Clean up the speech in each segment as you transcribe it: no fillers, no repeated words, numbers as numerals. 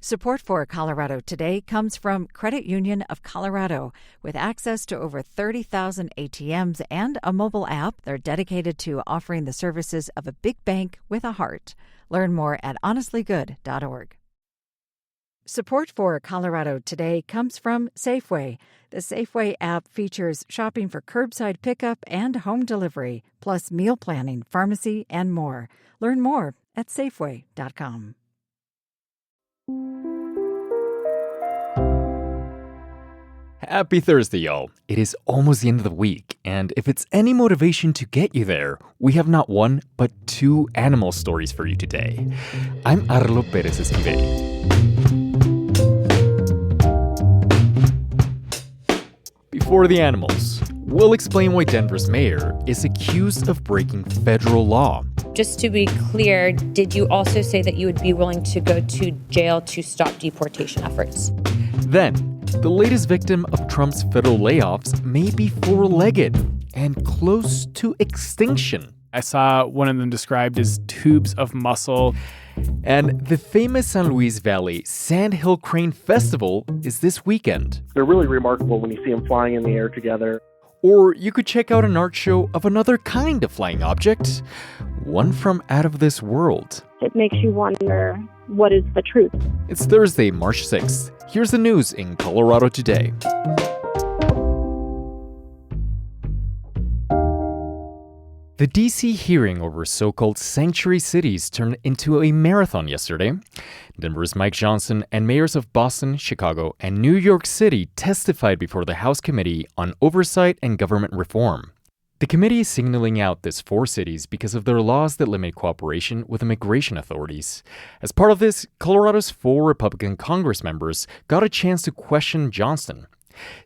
Support for Colorado Today comes from Credit Union of Colorado. With access to over 30,000 ATMs and a mobile app, they're dedicated to offering the services of a big bank with a heart. Learn more at honestlygood.org. Support for Colorado Today comes from Safeway. The Safeway app features shopping for curbside pickup and home delivery, plus meal planning, pharmacy, and more. Learn more at Safeway.com. Happy Thursday, y'all. It is almost the end of the week, and if it's any motivation to get you there, we have not one, but two animal stories for you today. I'm Arlo Perez Esquivel. Before the animals, we'll explain why Denver's mayor is accused of breaking federal law. Just to be clear, did you also say that you would be willing to go to jail to stop deportation efforts? Then, the latest victim of Trump's federal layoffs may be four-legged and close to extinction. I saw one of them described as tubes of muscle. And the famous San Luis Valley Sandhill Crane Festival is this weekend. They're really remarkable when you see them flying in the air together. Or you could check out an art show of another kind of flying object, one from out of this world. It makes you wonder, what is the truth? It's Thursday, March 6th. Here's the news in Colorado today. The D.C. hearing over so-called sanctuary cities turned into a marathon yesterday. Denver's Mike Johnson and mayors of Boston, Chicago, and New York City testified before the House Committee on Oversight and Government Reform. The committee is signaling out these four cities because of their laws that limit cooperation with immigration authorities. As part of this, Colorado's four Republican Congress members got a chance to question Johnson.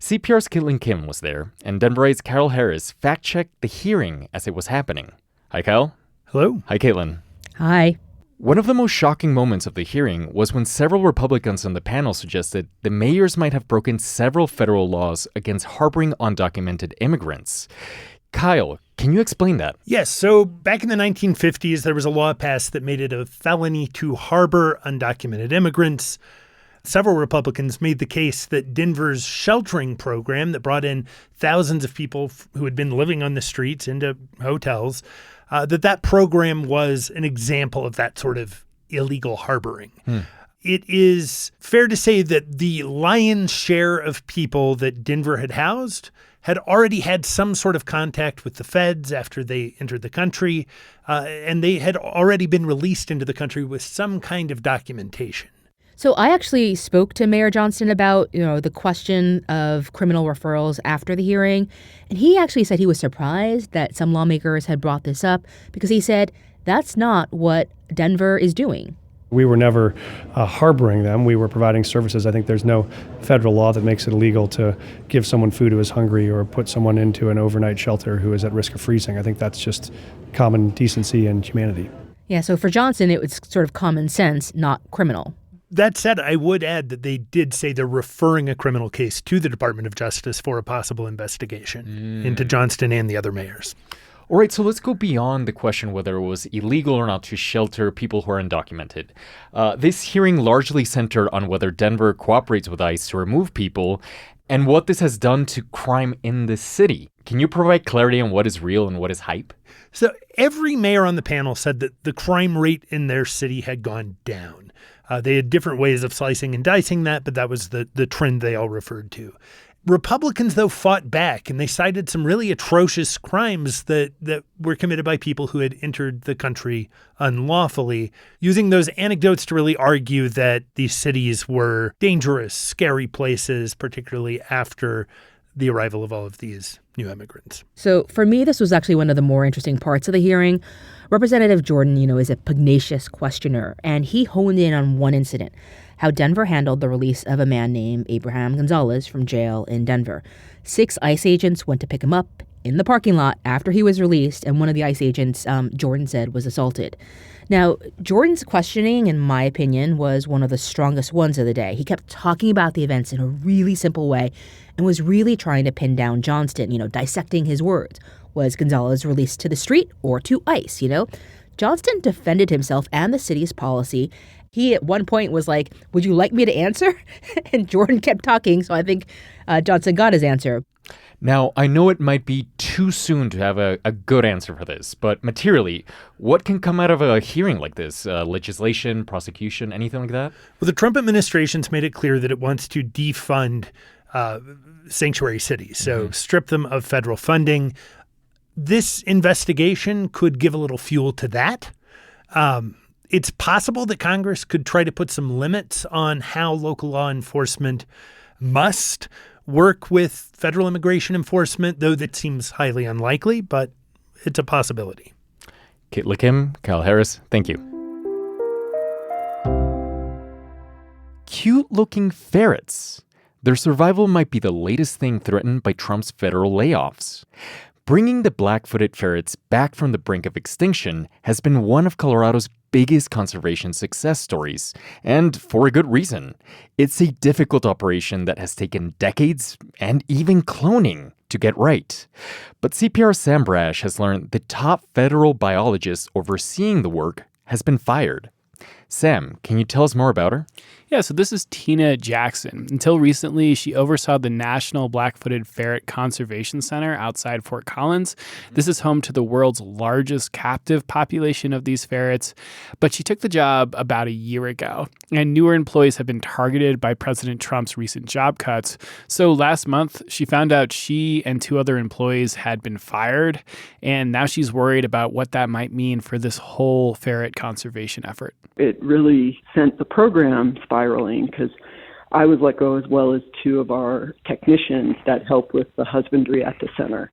CPR's Caitlin Kim was there, and Denverite's Carol Harris fact-checked the hearing as it was happening. Hi, Kyle. Hello. Hi, Caitlin. Hi. One of the most shocking moments of the hearing was when several Republicans on the panel suggested the mayors might have broken several federal laws against harboring undocumented immigrants. Kyle, can you explain that? Yes. So back in the 1950s, there was a law passed that made it a felony to harbor undocumented immigrants. Several Republicans made the case that Denver's sheltering program that brought in thousands of people who had been living on the streets into hotels, that program was an example of that sort of illegal harboring. It is fair to say that the lion's share of people that Denver had housed had already had some sort of contact with the feds after they entered the country, and they had already been released into the country with some kind of documentation. So I actually spoke to Mayor Johnston about, the question of criminal referrals after the hearing. And he actually said he was surprised that some lawmakers had brought this up because he said that's not what Denver is doing. We were never harboring them. We were providing services. I think there's no federal law that makes it illegal to give someone food who is hungry or put someone into an overnight shelter who is at risk of freezing. I think that's just common decency and humanity. Yeah, so for Johnson, it was sort of common sense, not criminal. That said, I would add that they did say they're referring a criminal case to the Department of Justice for a possible investigation into Johnston and the other mayors. All right, so let's go beyond the question whether it was illegal or not to shelter people who are undocumented. This hearing largely centered on whether Denver cooperates with ICE to remove people and what this has done to crime in the city. Can you provide clarity on what is real and what is hype? So every mayor on the panel said that the crime rate in their city had gone down. They had different ways of slicing and dicing that, but that was the trend they all referred to. Republicans, though, fought back, and they cited some really atrocious crimes that were committed by people who had entered the country unlawfully, using those anecdotes to really argue that these cities were dangerous, scary places, particularly after the arrival of all of these new immigrants. So for me, this was actually one of the more interesting parts of the hearing. Representative Jordan, is a pugnacious questioner, and he honed in on one incident, how Denver handled the release of a man named Abraham Gonzalez from jail in Denver. 6 ICE agents went to pick him up in the parking lot after he was released, and one of the ICE agents, Jordan said, was assaulted. Now, Jordan's questioning, in my opinion, was one of the strongest ones of the day. He kept talking about the events in a really simple way and was really trying to pin down Johnston, dissecting his words. Was Gonzalez released to the street or to ICE, Johnston defended himself and the city's policy He at one point was like, would you like me to answer? And Jordan kept talking, so I think Johnson got his answer. Now, I know it might be too soon to have a good answer for this, but materially, what can come out of a hearing like this? Legislation, prosecution, anything like that? Well, the Trump administration's made it clear that it wants to defund sanctuary cities, so strip them of federal funding. This investigation could give a little fuel to that. It's possible that Congress could try to put some limits on how local law enforcement must work with federal immigration enforcement, though that seems highly unlikely, but it's a possibility. Kit Lickim, Kyle Harris, thank you. Cute-looking ferrets. Their survival might be the latest thing threatened by Trump's federal layoffs. Bringing the black-footed ferrets back from the brink of extinction has been one of Colorado's biggest conservation success stories, and for a good reason. It's a difficult operation that has taken decades and even cloning to get right. But CPR Sam Brash has learned the top federal biologist overseeing the work has been fired. Sam, can you tell us more about her? Yeah, so this is Tina Jackson. Until recently, she oversaw the National Black-Footed Ferret Conservation Center outside Fort Collins. This is home to the world's largest captive population of these ferrets. But she took the job about a year ago, and newer employees have been targeted by President Trump's recent job cuts. So last month, she found out she and 2 other employees had been fired, and now she's worried about what that might mean for this whole ferret conservation effort. It really sent the program spiraling because I was let go as well as 2 of our technicians that help with the husbandry at the center.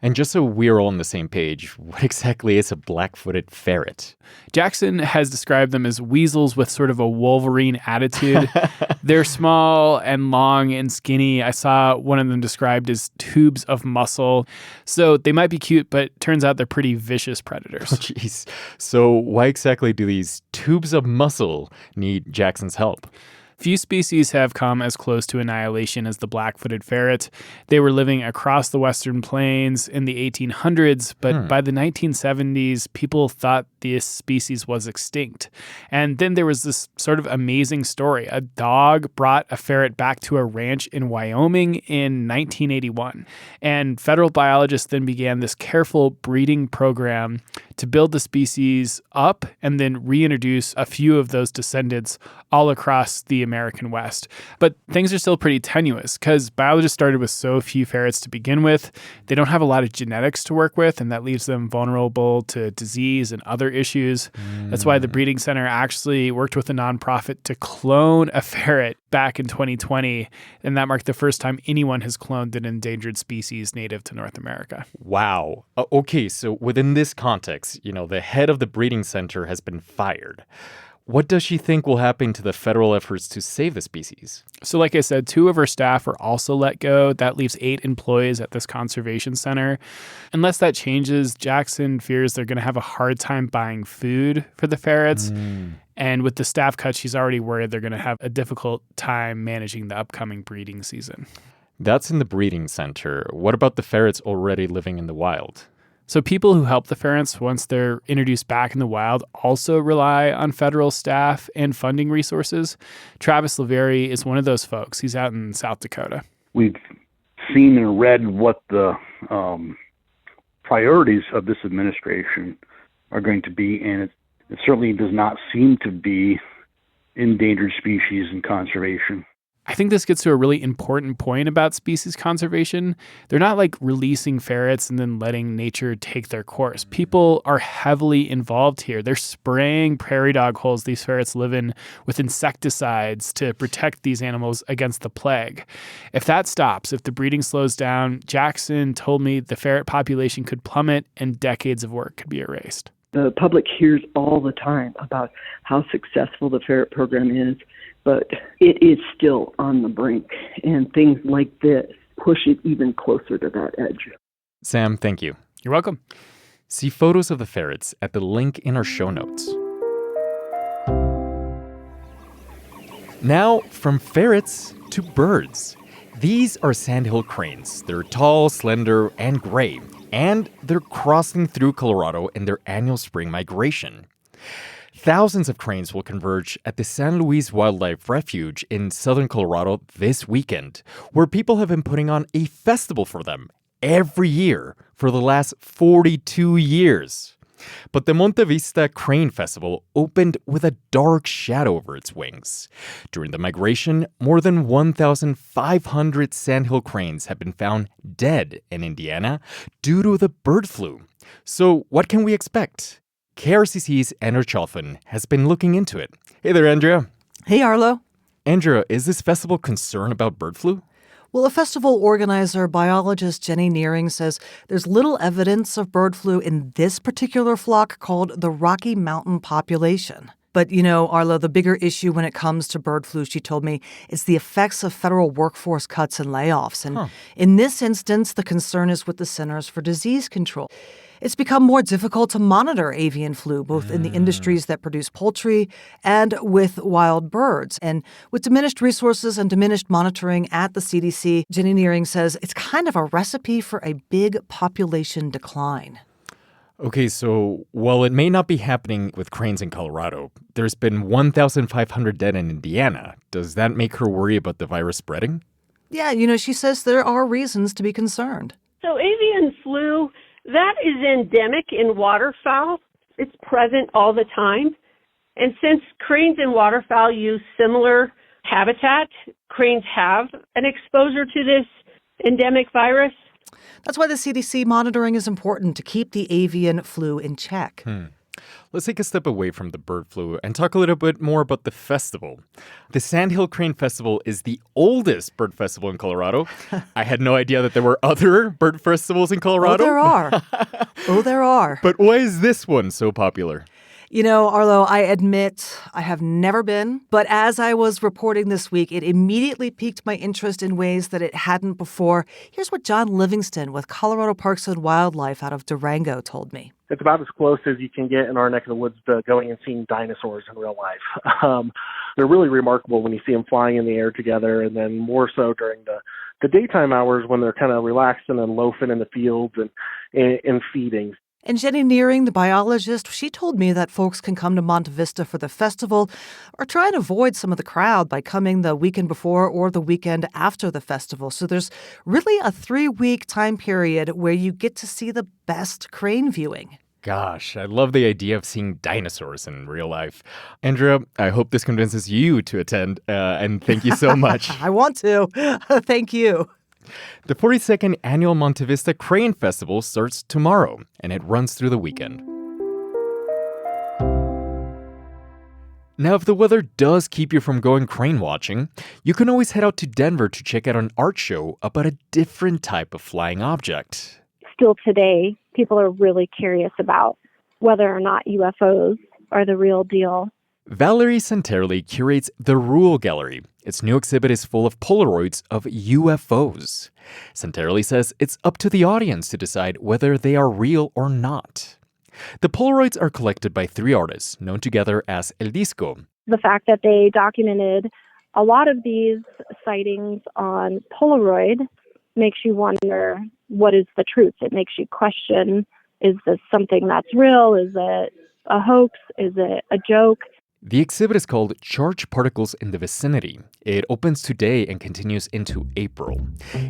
And just so we're all on the same page, what exactly is a black-footed ferret? Jackson has described them as weasels with sort of a Wolverine attitude. They're small and long and skinny. I saw one of them described as tubes of muscle. So they might be cute, but turns out they're pretty vicious predators. Oh, jeez. So why exactly do these tubes of muscle need Jackson's help? Few species have come as close to annihilation as the black-footed ferret. They were living across the Western Plains in the 1800s, but by the 1970s, people thought this species was extinct. And then there was this sort of amazing story. A dog brought a ferret back to a ranch in Wyoming in 1981. And federal biologists then began this careful breeding program to build the species up and then reintroduce a few of those descendants all across the American West. But things are still pretty tenuous because biologists started with so few ferrets to begin with. They don't have a lot of genetics to work with, and that leaves them vulnerable to disease and other issues. That's why the breeding center actually worked with a nonprofit to clone a ferret back in 2020, and that marked the first time anyone has cloned an endangered species native to North America. Wow. Okay, so within this context, the head of the breeding center has been fired. What does she think will happen to the federal efforts to save the species? So like I said, 2 of her staff were also let go. That leaves 8 employees at this conservation center. Unless that changes, Jackson fears they're going to have a hard time buying food for the ferrets. And with the staff cut, she's already worried they're going to have a difficult time managing the upcoming breeding season. That's in the breeding center. What about the ferrets already living in the wild? So people who help the ferrets once they're introduced back in the wild also rely on federal staff and funding resources. Travis Laveri is one of those folks. He's out in South Dakota. We've seen and read what the priorities of this administration are going to be, and it certainly does not seem to be endangered species and conservation. I think this gets to a really important point about species conservation. They're not like releasing ferrets and then letting nature take their course. People are heavily involved here. They're spraying prairie dog holes these ferrets live in with insecticides to protect these animals against the plague. If that stops, if the breeding slows down, Jackson told me the ferret population could plummet and decades of work could be erased. The public hears all the time about how successful the ferret program is, but it is still on the brink, and things like this push it even closer to that edge. Sam, thank you. You're welcome. See photos of the ferrets at the link in our show notes. Now, from ferrets to birds. These are Sandhill cranes. They're tall, slender, and gray, and they're crossing through Colorado in their annual spring migration. thousands of cranes will converge at the San Luis Wildlife Refuge in southern Colorado this weekend, where people have been putting on a festival for them every year for the last 42 years. But the Monte Vista Crane Festival opened with a dark shadow over its wings. During the migration, more than 1,500 Sandhill cranes have been found dead in Indiana due to the bird flu. So what can we expect? KRCC's Andrea Chalfin has been looking into it. Hey there, Andrea. Hey, Arlo. Andrea, is this festival concerned about bird flu? Well, a festival organizer, biologist Jenny Nearing, says there's little evidence of bird flu in this particular flock called the Rocky Mountain population. But, Arlo, the bigger issue when it comes to bird flu, she told me, is the effects of federal workforce cuts and layoffs. And in this instance, the concern is with the Centers for Disease Control. It's become more difficult to monitor avian flu, both in the industries that produce poultry and with wild birds. And with diminished resources and diminished monitoring at the CDC, Jenny Nearing says it's kind of a recipe for a big population decline. Okay, so while it may not be happening with cranes in Colorado, there's been 1,500 dead in Indiana. Does that make her worry about the virus spreading? Yeah, she says there are reasons to be concerned. So avian flu, that is endemic in waterfowl. It's present all the time. And since cranes and waterfowl use similar habitat, cranes have an exposure to this endemic virus. That's why the CDC monitoring is important to keep the avian flu in check. Let's take a step away from the bird flu and talk a little bit more about the festival. The Sandhill Crane Festival is the oldest bird festival in Colorado. I had no idea that there were other bird festivals in Colorado. Oh, there are. There are. But why is this one so popular? Arlo, I admit I have never been, but as I was reporting this week, it immediately piqued my interest in ways that it hadn't before. Here's what John Livingston with Colorado Parks and Wildlife out of Durango told me. It's about as close as you can get in our neck of the woods to going and seeing dinosaurs in real life. They're really remarkable when you see them flying in the air together, and then more so during the daytime hours when they're kind of relaxing and loafing in the fields and feeding. And Jenny Nearing, the biologist, she told me that folks can come to Monte Vista for the festival or try and avoid some of the crowd by coming the weekend before or the weekend after the festival. So there's really a 3-week time period where you get to see the best crane viewing. Gosh, I love the idea of seeing dinosaurs in real life. Andrea, I hope this convinces you to attend, and thank you so much. I want to. Thank you. The 42nd Annual Monte Vista Crane Festival starts tomorrow, and it runs through the weekend. Now, if the weather does keep you from going crane watching, you can always head out to Denver to check out an art show about a different type of flying object. Still today, people are really curious about whether or not UFOs are the real deal. Valerie Santerli curates the Rule Gallery. Its new exhibit is full of Polaroids of UFOs. Santerli says it's up to the audience to decide whether they are real or not. The Polaroids are collected by 3 artists known together as El Disco. The fact that they documented a lot of these sightings on Polaroid makes you wonder, what is the truth? It makes you question, is this something that's real? Is it a hoax? Is it a joke? The exhibit is called Charged Particles in the Vicinity. It opens today and continues into April.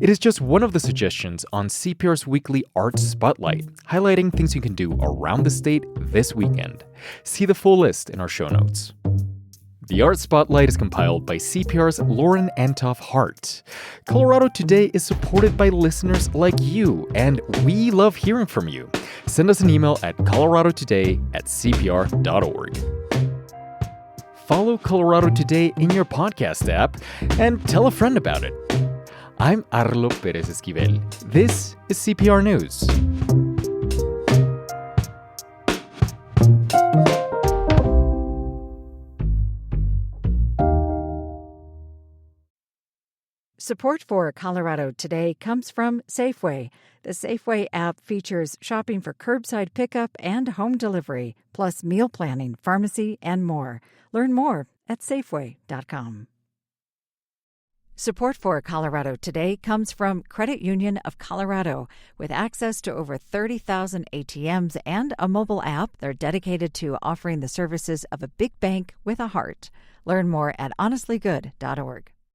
It is just one of the suggestions on CPR's weekly Art Spotlight, highlighting things you can do around the state this weekend. See the full list in our show notes. The Art Spotlight is compiled by CPR's Lauren Antoff Hart. Colorado Today is supported by listeners like you, and we love hearing from you. Send us an email at coloradotoday@cpr.org. Follow Colorado Today in your podcast app and tell a friend about it. I'm Arlo Pérez Esquivel. This is CPR News. Support for Colorado Today comes from Safeway. The Safeway app features shopping for curbside pickup and home delivery, plus meal planning, pharmacy, and more. Learn more at Safeway.com. Support for Colorado Today comes from Credit Union of Colorado. With access to over 30,000 ATMs and a mobile app, they're dedicated to offering the services of a big bank with a heart. Learn more at honestlygood.org.